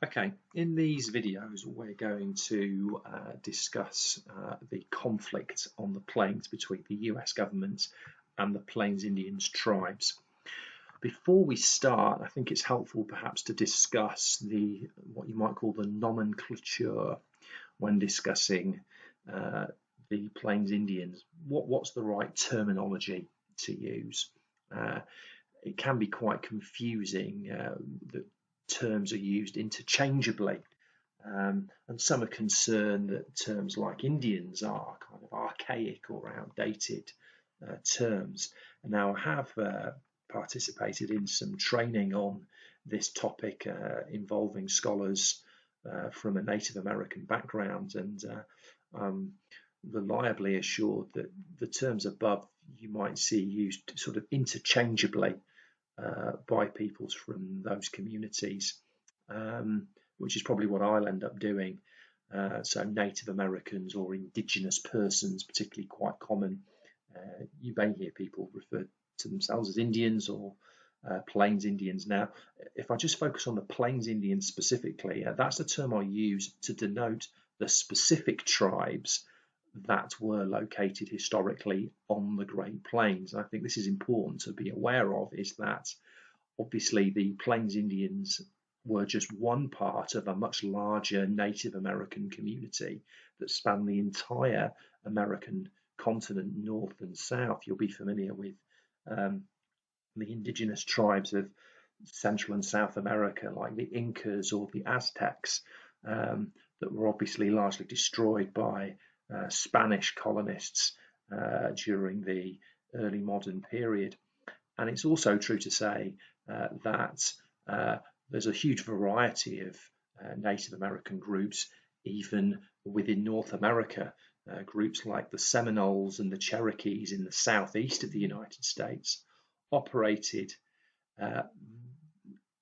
Okay, in these videos we're going to discuss the conflict on the plains between the US government and the Plains Indians tribes. Before we start, I think it's helpful perhaps to discuss what you might call the nomenclature when discussing the Plains Indians. What's the right terminology to use? It can be quite confusing. The terms are used interchangeably, and some are concerned that terms like Indians are kind of archaic or outdated terms. And now I have participated in some training on this topic involving scholars from a Native American background, and I'm reliably assured that the terms above you might see used sort of interchangeably by peoples from those communities, which is probably what I'll end up doing. So Native Americans or indigenous persons, particularly quite common. You may hear people refer to themselves as Indians or Plains Indians. Now, if I just focus on the Plains Indians specifically, that's the term I use to denote the specific tribes that were located historically on the Great Plains. And I think this is important to be aware of, is that obviously the Plains Indians were just one part of a much larger Native American community that spanned the entire American continent, north and south. You'll be familiar with the indigenous tribes of Central and South America, like the Incas or the Aztecs, that were obviously largely destroyed by Spanish colonists during the early modern period. And it's also true to say that there's a huge variety of Native American groups, even within North America. Groups like the Seminoles and the Cherokees in the southeast of the United States operated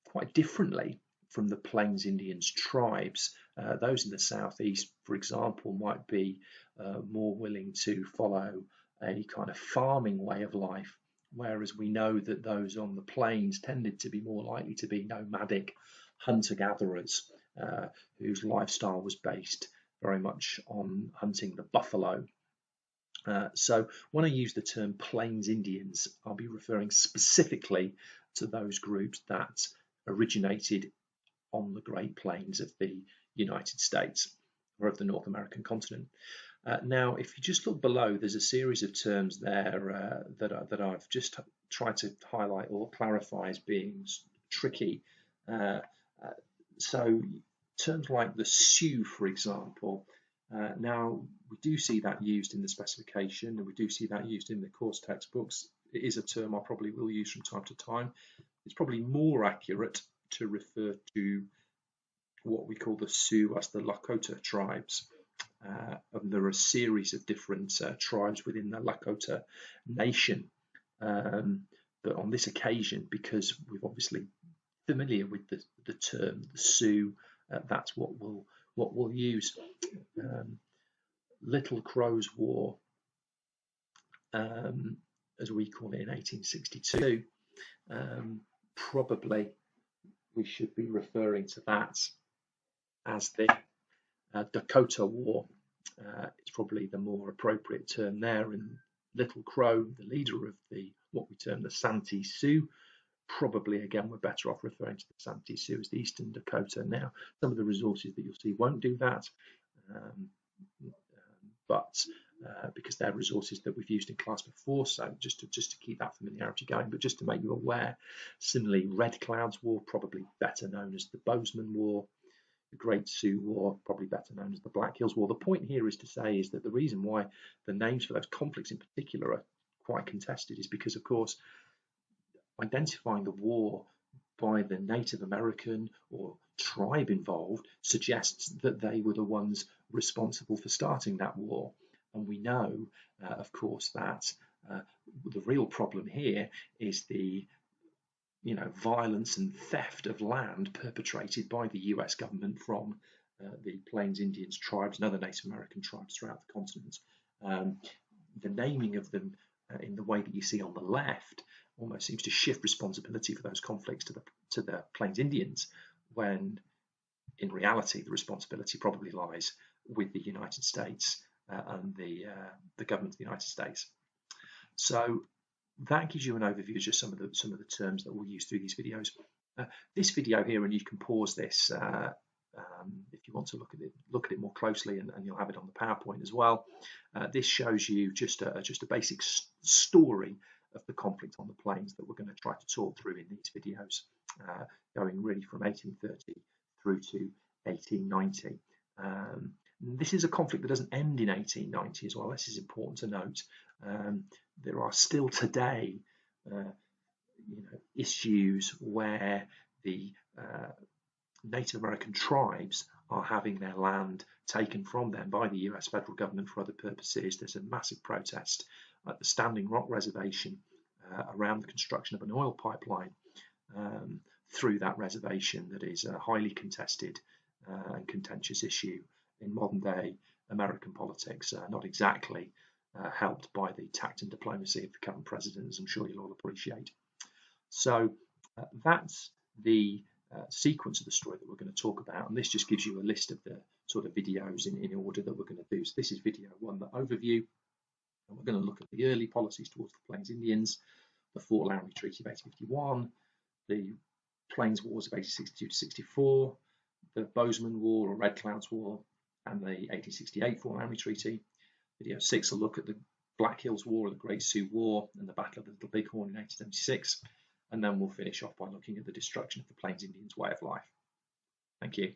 quite differently from the Plains Indians tribes. Those in the southeast, for example, might be more willing to follow a kind of farming way of life, whereas we know that those on the plains tended to be more likely to be nomadic hunter-gatherers whose lifestyle was based very much on hunting the buffalo. So when I use the term Plains Indians, I'll be referring specifically to those groups that originated on the Great Plains of the United States or of the North American continent. Now, if you just look below, there's a series of terms there that I've just tried to highlight or clarify as being tricky. So terms like the Sioux, for example, now we do see that used in the specification, and we do see that used in the course textbooks. It is a term I probably will use from time to time. It's probably more accurate to refer to what we call the Sioux as the Lakota tribes. And there are a series of different tribes within the Lakota nation. But on this occasion, because we're obviously familiar with the term the Sioux, that's what we'll use. Little Crow's War, as we call it in 1862, probably we should be referring to that as the Dakota War. It's probably the more appropriate term there. And Little Crow, the leader of what we term the Santee Sioux, probably again we're better off referring to the Santee Sioux as the Eastern Dakota. Now, some of the resources that you'll see won't do that, but because they're resources that we've used in class before, so just to keep that familiarity going, but just to make you aware. Similarly, Red Cloud's War, probably better known as the Bozeman War. The Great Sioux War, probably better known as the Black Hills War. The point here is to say is that the reason why the names for those conflicts in particular are quite contested is because, of course, identifying the war by the Native American or tribe involved suggests that they were the ones responsible for starting that war. And we know, of course, that the real problem here is the violence and theft of land perpetrated by the US government from the Plains Indians tribes and other Native American tribes throughout the continent. The naming of them in the way that you see on the left almost seems to shift responsibility for those conflicts to the Plains Indians, when in reality, the responsibility probably lies with the United States and the government of the United States. So that gives you an overview of just some of the terms that we'll use through these videos. This video here, and you can pause this if you want to look at it more closely, and you'll have it on the PowerPoint as well. This shows you just a basic story of the conflict on the plains that we're going to try to talk through in these videos, going really from 1830 through to 1890. This is a conflict that doesn't end in 1890 as well. This is important to note. There are still today issues where the Native American tribes are having their land taken from them by the US federal government for other purposes. There's a massive protest at the Standing Rock Reservation around the construction of an oil pipeline through that reservation that is a highly contested and contentious issue in modern day American politics, not exactly helped by the tact and diplomacy of the current president, as I'm sure you'll all appreciate. So that's the sequence of the story that we're going to talk about, and this just gives you a list of the sort of videos in order that we're going to do. So this is video 1, the overview, and we're going to look at the early policies towards the Plains Indians, the Fort Laramie Treaty of 1851, the Plains Wars of 1862 to 64, the Bozeman War or Red Cloud's War, and the 1868 Fort Laramie Treaty. Video 6 will look at the Black Hills War, or the Great Sioux War, and the Battle of the Little Bighorn in 1876. And then we'll finish off by looking at the destruction of the Plains Indians' way of life. Thank you.